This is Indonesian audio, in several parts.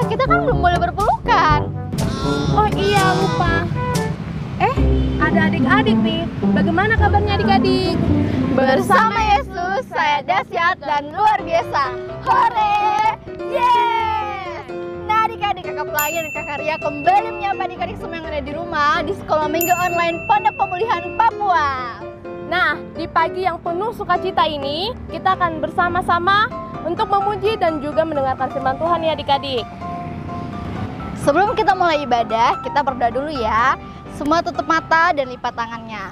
kita kan belum boleh berpelukan. Oh iya, lupa. Ada adik-adik nih. Bagaimana kabarnya adik-adik? Bersama Yesus, saya dahsyat dan luar biasa. Hore! Yes! Nah adik-adik, kakak pelayan dan kakak Ria kembali menyapa adik-adik semua yang ada di rumah di sekolah minggu online Pondok Pemulihan Papua. Nah, di pagi yang penuh sukacita ini, kita akan bersama-sama untuk memuji dan juga mendengarkan firman Tuhan ya adik-adik. Sebelum kita mulai ibadah, kita berdoa dulu ya. Semua tutup mata dan lipat tangannya.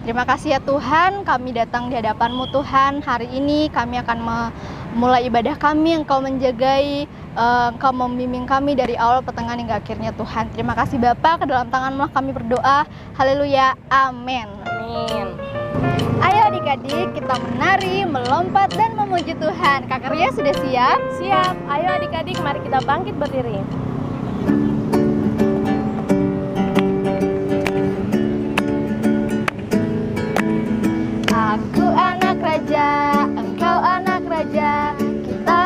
Terima kasih ya Tuhan, kami datang di hadapan-Mu Tuhan. Hari ini kami akan memulai ibadah kami, Engkau menjagai, Engkau membimbing kami dari awal pertengahan hingga akhirnya Tuhan. Terima kasih Bapa, ke dalam tangan-Mu kami berdoa. Haleluya, amin. Amin. Ayo adik-adik, kita menari, melompat dan memuji Tuhan. Kakak Ria sudah siap? Siap. Ayo adik-adik, mari kita bangkit berdiri. Aku anak raja, engkau anak raja, kita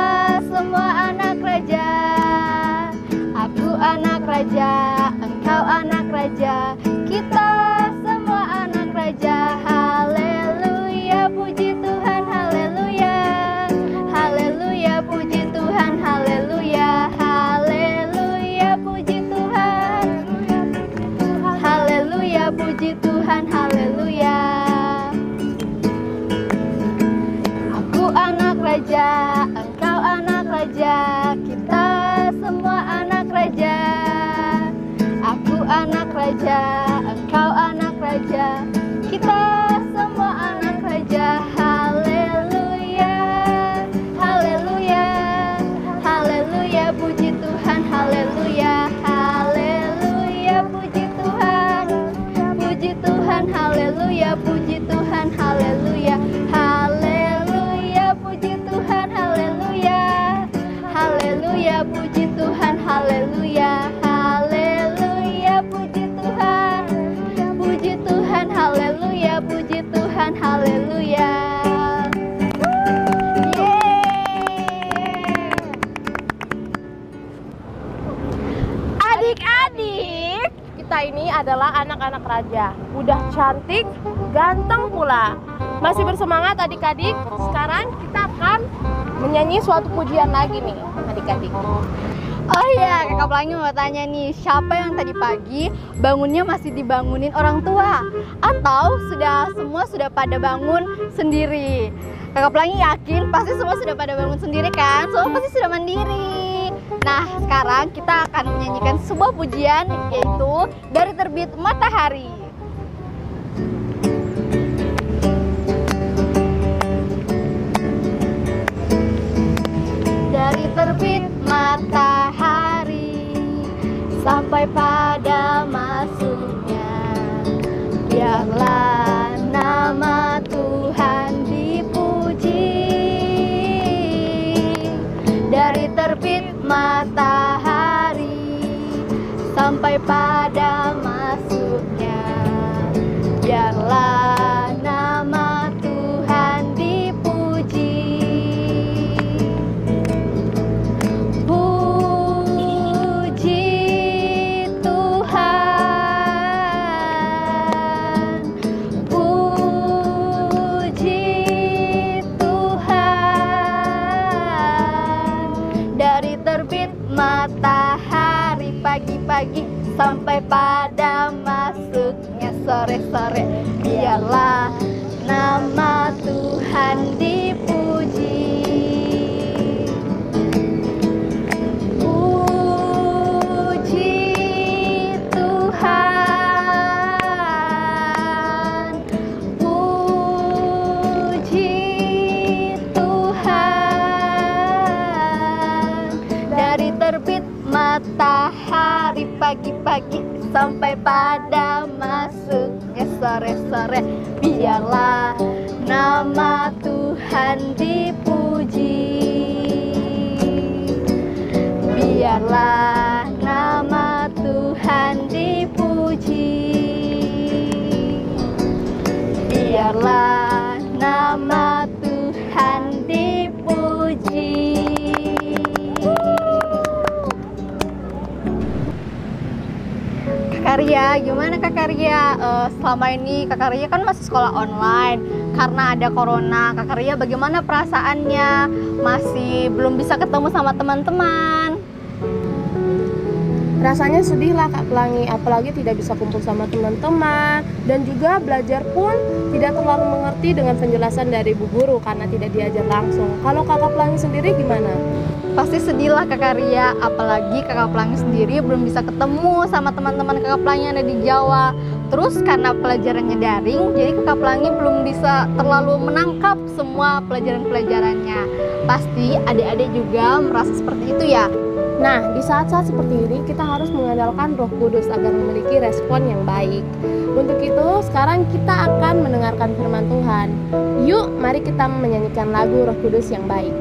semua anak raja. Aku anak raja, engkau anak raja, kita semua anak raja. Haleluya, puji Tuhan, haleluya. Haleluya, puji Tuhan, haleluya. Haleluya, puji Tuhan. Haleluya, puji Tuhan, haleluya. Anak raja, engkau anak raja, kita semua anak raja. Aku anak raja, engkau anak raja, kita semua anak raja. Haleluya, haleluya, haleluya, puji Tuhan, haleluya. Haleluya, puji Tuhan, puji Tuhan, haleluya, puji Tuhan, haleluya. Puji Tuhan, haleluya. Haleluya, puji Tuhan, haleluya. Haleluya, puji Tuhan. Puji Tuhan, haleluya. Puji Tuhan, haleluya. Adik-adik, kita ini adalah anak-anak raja. Udah cantik, ganteng pula. Masih bersemangat adik-adik? Sekarang kita akan menyanyi suatu pujian lagi nih adik-adik. Oh iya, kakak Pelangi mau tanya nih, siapa yang tadi pagi bangunnya masih dibangunin orang tua? Atau semua sudah pada bangun sendiri? Kakak Pelangi yakin pasti semua sudah pada bangun sendiri kan? Semua pasti sudah mandiri. Nah, sekarang kita akan menyanyikan sebuah pujian, yaitu Dari Terbit Matahari. Dari terbit matahari sampai pada masuknya, biarlah nama Tuhan dipuji. Dari terbit matahari sampai pada masuknya, biarlah nama Tuhan dipuji. Matahari pagi-pagi sampai pada masuknya sore-sore, biarlah nama Tuhan dipuji. Puji Tuhan, puji Tuhan. Dari terbit matahari pagi-pagi sampai pada masuknya sore-sore, biarlah nama Tuhan dipuji. Biarlah nama Tuhan dipuji. Biarlah nama Tuhan dipuji. Karya, gimana Kak Karya? Selama ini Kak Karya kan masih sekolah online karena ada corona. Kak Karya bagaimana perasaannya? Masih belum bisa ketemu sama teman-teman? Rasanya sedih lah Kak Pelangi, apalagi tidak bisa kumpul sama teman-teman. Dan juga belajar pun tidak terlalu mengerti dengan penjelasan dari Bu Guru karena tidak diajar langsung. Kalau Kakak Pelangi sendiri gimana? Pasti sedih lah Kak Karya, apalagi Kakak Pelangi sendiri belum bisa ketemu sama teman-teman Kakak Pelangi yang ada di Jawa. Terus karena pelajarannya daring, jadi Kakak Pelangi belum bisa terlalu menangkap semua pelajaran-pelajarannya. Pasti adik-adik juga merasa seperti itu ya. Nah, di saat-saat seperti ini kita harus mengandalkan Roh Kudus agar memiliki respon yang baik. Untuk itu, sekarang kita akan mendengarkan firman Tuhan. Yuk, mari kita menyanyikan lagu Roh Kudus yang baik.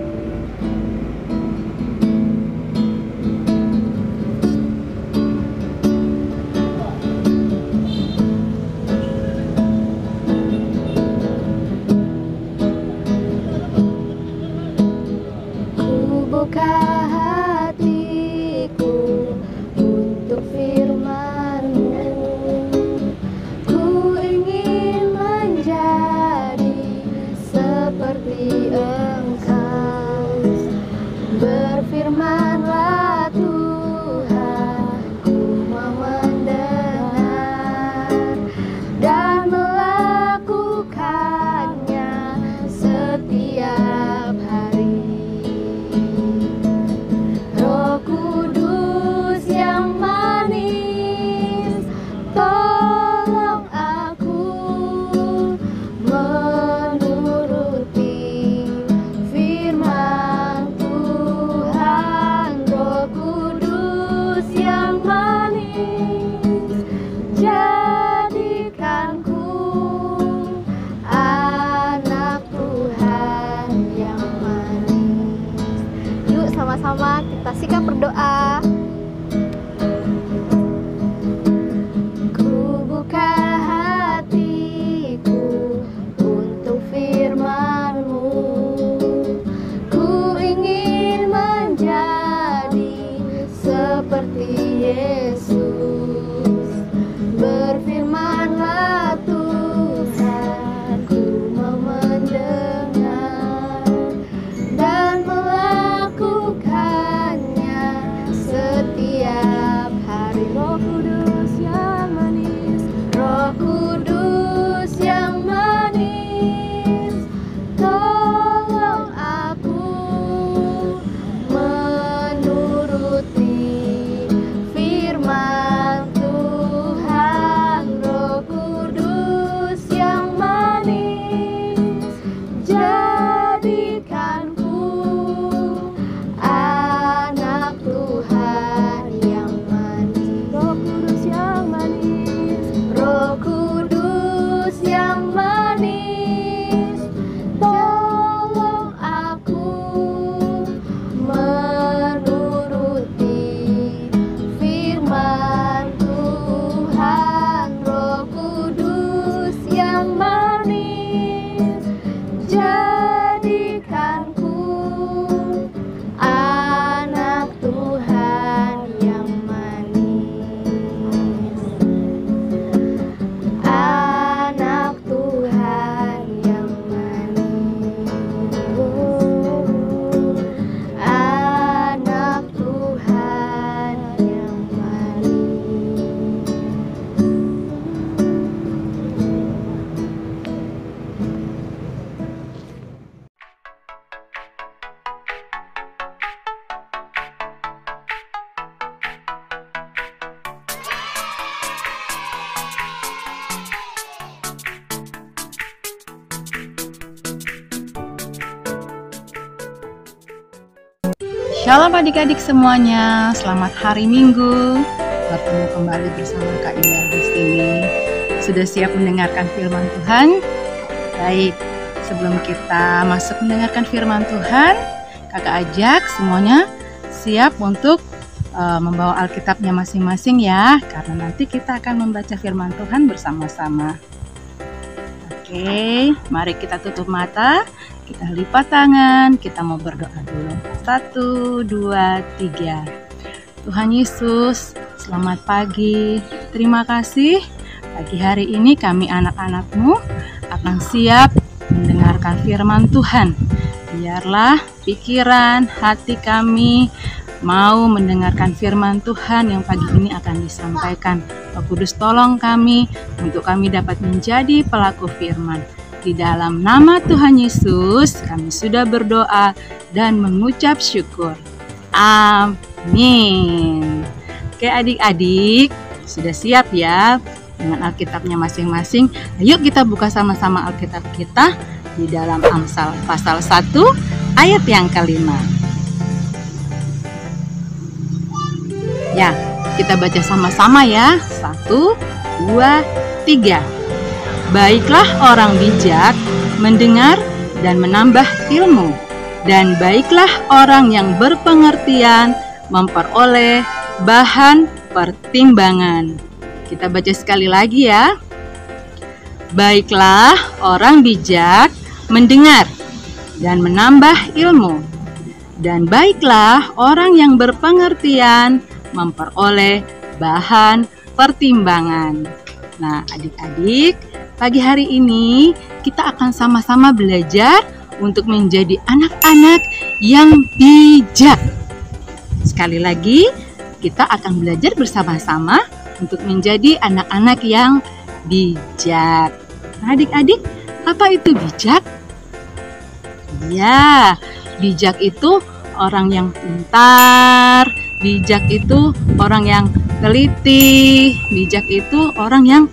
Berfirmanlah Tuhan, ku mau mendengar dan melakukannya setiap hari. Roh Kudus yang manis, tolong aku menuruti firman Tuhan. Roh Kudus yang manis, jadikanku anak Tuhan yang manis. Yuk sama-sama kita sikap berdoa. Ku buka hatiku untuk firman-Mu. Ku ingin menjadi seperti Yesus. Berfirmanlah Tuhan, ku mau mendengar dan melakukannya setiap hari. Roh Kudus yang manis, Roh Kudus yang manis, tolong aku menuruti firman Tuhan. Roh Kudus yang manis, jadikanku anak Tuhan yang manis. Roh Kudus yang manis, Roh Kudus yang manis, tolong aku menuruti firman Tuhan. Roh Kudus yang manis, jadikanku anak Tuhan yang manis. Anak Tuhan yang manis. Anak Tuhan yang manis. Shalom adik-adik semuanya, selamat hari Minggu. Bertemu kembali bersama Kak Indah di sini. Sudah siap mendengarkan firman Tuhan? Baik, sebelum kita masuk mendengarkan firman Tuhan, Kakak ajak semuanya siap untuk membawa Alkitabnya masing-masing ya, karena nanti kita akan membaca firman Tuhan bersama-sama. Oke, mari kita tutup mata, kita lipat tangan, kita mau berdoa dulu. 1, 2, 3. Tuhan Yesus, selamat pagi. terima kasih. Pagi hari ini kami anak-anakmu akan siap mendengarkan firman Tuhan. Biarlah pikiran, hati kami mau mendengarkan firman Tuhan yang pagi ini akan disampaikan. Roh Kudus tolong kami untuk kami dapat menjadi pelaku firman. Di dalam nama Tuhan Yesus kami sudah berdoa dan mengucap syukur. Amin. Oke adik-adik, sudah siap ya dengan Alkitabnya masing-masing? Ayo kita buka sama-sama Alkitab kita di dalam Amsal pasal 1 ayat yang ke-5. Ya, kita baca sama-sama ya. 1, 2, 3. Baiklah orang bijak mendengar dan menambah ilmu, dan baiklah orang yang berpengertian memperoleh bahan pertimbangan. Kita baca sekali lagi ya. Baiklah orang bijak mendengar dan menambah ilmu, dan baiklah orang yang berpengertian memperoleh bahan pertimbangan. Nah, adik-adik, pagi hari ini kita akan sama-sama belajar untuk menjadi anak-anak yang bijak. Sekali lagi, kita akan belajar bersama-sama untuk menjadi anak-anak yang bijak. Nah, adik-adik, apa itu bijak? Ya, bijak itu orang yang pintar, bijak itu orang yang teliti, bijak itu orang yang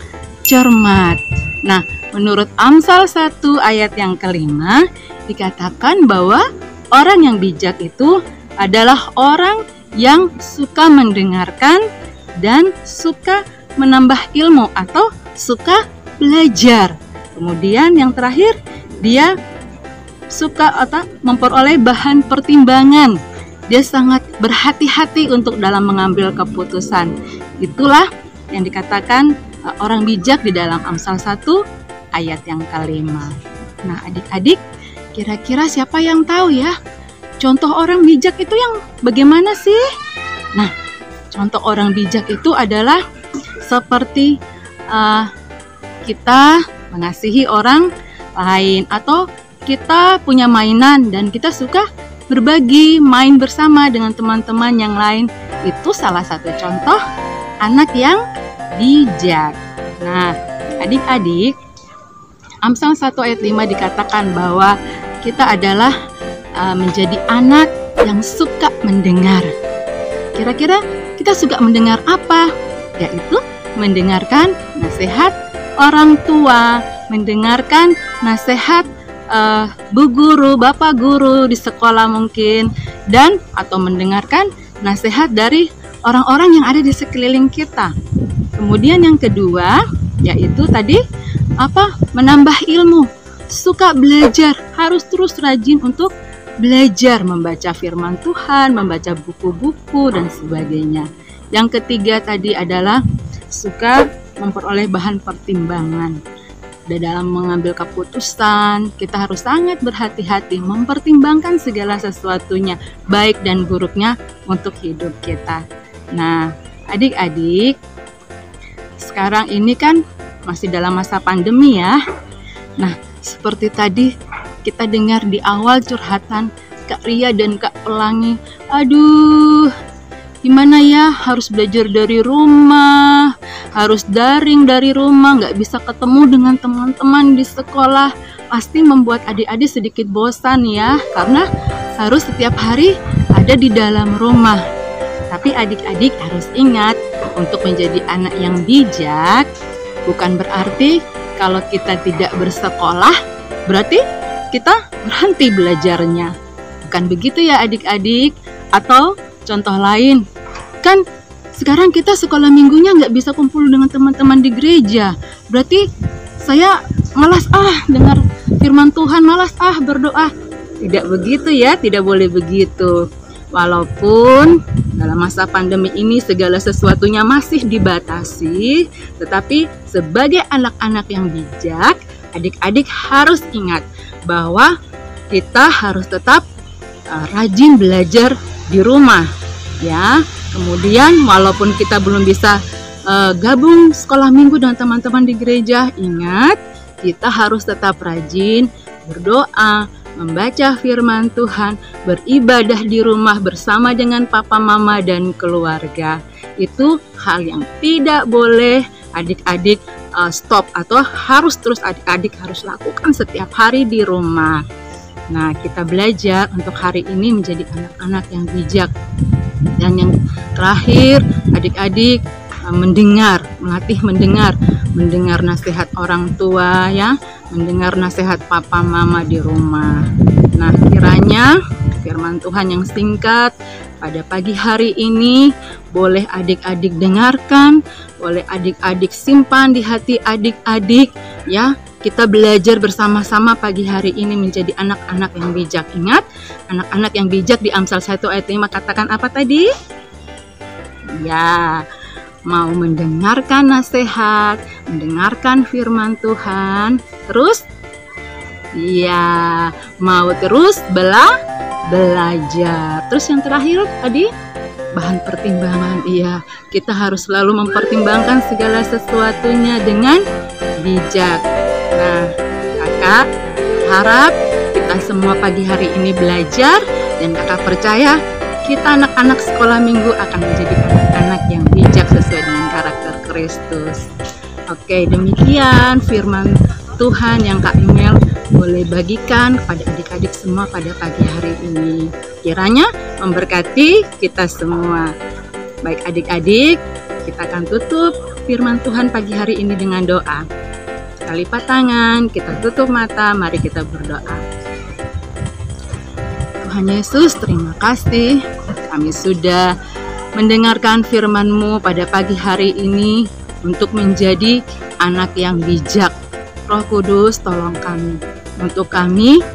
cermat. Nah, menurut Amsal 1 ayat yang ke-5 dikatakan bahwa orang yang bijak itu adalah orang yang suka mendengarkan dan suka menambah ilmu atau suka belajar. Kemudian yang terakhir, dia suka atau memperoleh bahan pertimbangan. Dia sangat berhati-hati untuk dalam mengambil keputusan. Itulah yang dikatakan orang bijak di dalam Amsal 1 ayat yang ke-5. Nah, adik-adik, kira-kira siapa yang tahu ya? Contoh orang bijak itu yang bagaimana sih? Nah, contoh orang bijak itu adalah seperti kita mengasihi orang lain, atau kita punya mainan dan kita suka berbagi main bersama dengan teman-teman yang lain. Itu salah satu contoh anak yang bijak. Nah, adik-adik, Amsal 1 ayat 5 dikatakan bahwa kita adalah menjadi anak yang suka mendengar. Kira-kira kita suka mendengar apa? Yaitu mendengarkan nasihat orang tua, mendengarkan nasihat bu guru, bapak guru di sekolah mungkin, dan atau mendengarkan nasihat dari orang-orang yang ada di sekeliling kita. Kemudian yang kedua, yaitu tadi menambah ilmu, suka belajar, harus terus rajin untuk belajar, membaca firman Tuhan, membaca buku-buku dan sebagainya. Yang ketiga tadi adalah suka memperoleh bahan pertimbangan. Dalam mengambil keputusan, kita harus sangat berhati-hati mempertimbangkan segala sesuatunya, baik dan buruknya untuk hidup kita. Nah, adik-adik, sekarang ini kan masih dalam masa pandemi ya. Nah, seperti tadi kita dengar di awal curhatan Kak Ria dan Kak Pelangi. Aduh, gimana ya, harus belajar dari rumah, harus daring dari rumah, nggak bisa ketemu dengan teman-teman di sekolah. Pasti membuat adik-adik sedikit bosan ya, karena harus setiap hari ada di dalam rumah. Tapi adik-adik harus ingat, untuk menjadi anak yang bijak bukan berarti kalau kita tidak bersekolah berarti kita berhenti belajarnya. Bukan begitu ya adik-adik. Atau contoh lain, kan sekarang kita sekolah minggunya nggak bisa kumpul dengan teman-teman di gereja. Berarti saya malas dengar firman Tuhan, malas berdoa. Tidak begitu ya, tidak boleh begitu. Walaupun dalam masa pandemi ini segala sesuatunya masih dibatasi, tetapi sebagai anak-anak yang bijak, adik-adik harus ingat bahwa kita harus tetap rajin belajar di rumah ya. Kemudian walaupun kita belum bisa gabung sekolah minggu dengan teman-teman di gereja, ingat kita harus tetap rajin berdoa, membaca firman Tuhan, beribadah di rumah bersama dengan papa, mama, dan keluarga. Itu hal yang tidak boleh adik-adik stop atau harus terus adik-adik harus lakukan setiap hari di rumah. Nah, kita belajar untuk hari ini menjadi anak-anak yang bijak. Dan yang terakhir, adik-adik melatih mendengar nasihat orang tua ya, mendengar nasihat papa mama di rumah. Nah, kiranya firman Tuhan yang singkat pada pagi hari ini boleh adik-adik dengarkan, boleh adik-adik simpan di hati adik-adik ya. Kita belajar bersama-sama pagi hari ini menjadi anak-anak yang bijak. Ingat, anak-anak yang bijak di Amsal 1 ayat 5 katakan apa tadi? Ya, mau mendengarkan nasihat, mendengarkan firman Tuhan, terus ya mau terus belajar. Terus yang terakhir tadi bahan pertimbangan. Iya, kita harus selalu mempertimbangkan segala sesuatunya dengan bijak. Nah, kakak harap kita semua pagi hari ini belajar, dan kakak percaya kita anak-anak sekolah minggu akan menjadi anak-anak yang bijak sesuai dengan karakter Kristus. Oke, demikian firman Tuhan yang Kak Imel boleh bagikan kepada adik-adik semua pada pagi hari ini. Kiranya memberkati kita semua. Baik adik-adik, kita akan tutup firman Tuhan pagi hari ini dengan doa. Kita lipat tangan, kita tutup mata, mari kita berdoa. Tuhan Yesus, terima kasih kami sudah mendengarkan firman-Mu pada pagi hari ini untuk menjadi anak yang bijak. Roh Kudus, tolong kami untuk kami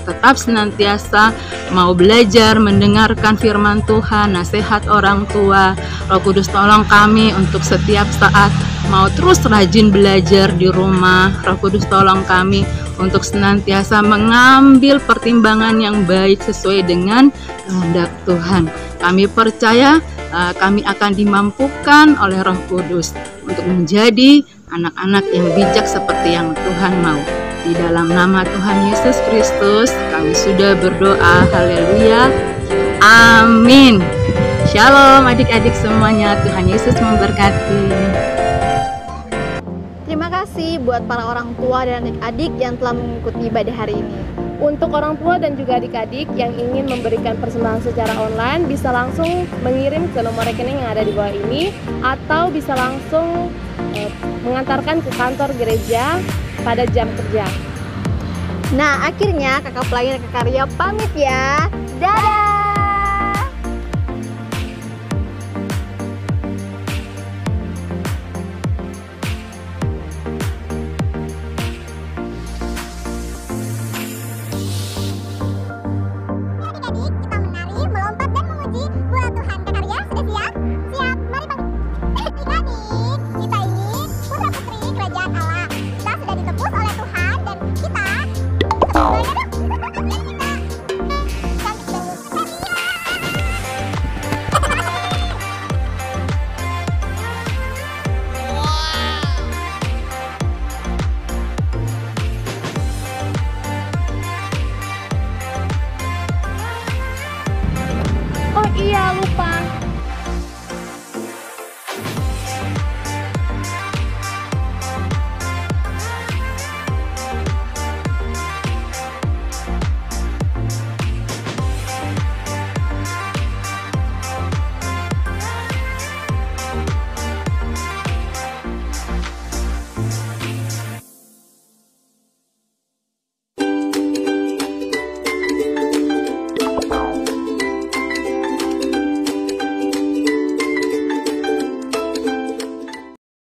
tetap senantiasa mau belajar mendengarkan firman Tuhan, nasihat orang tua. Roh Kudus, tolong kami untuk setiap saat mau terus rajin belajar di rumah. Roh Kudus, tolong kami untuk senantiasa mengambil pertimbangan yang baik sesuai dengan kehendak Tuhan. Kami percaya kami akan dimampukan oleh Roh Kudus untuk menjadi anak-anak yang bijak seperti yang Tuhan mau. Di dalam nama Tuhan Yesus Kristus kami sudah berdoa. Haleluya. Amin. Shalom adik-adik semuanya. Tuhan Yesus memberkati. Terima kasih buat para orang tua dan adik-adik yang telah mengikuti ibadah hari ini. Untuk orang tua dan juga adik-adik yang ingin memberikan persembahan secara online, bisa langsung mengirim ke nomor rekening yang ada di bawah ini, atau bisa langsung mengantarkan ke kantor gereja pada jam kerja. Nah, akhirnya kakak pelayan Kakak Ria pamit ya. Dadah! Kita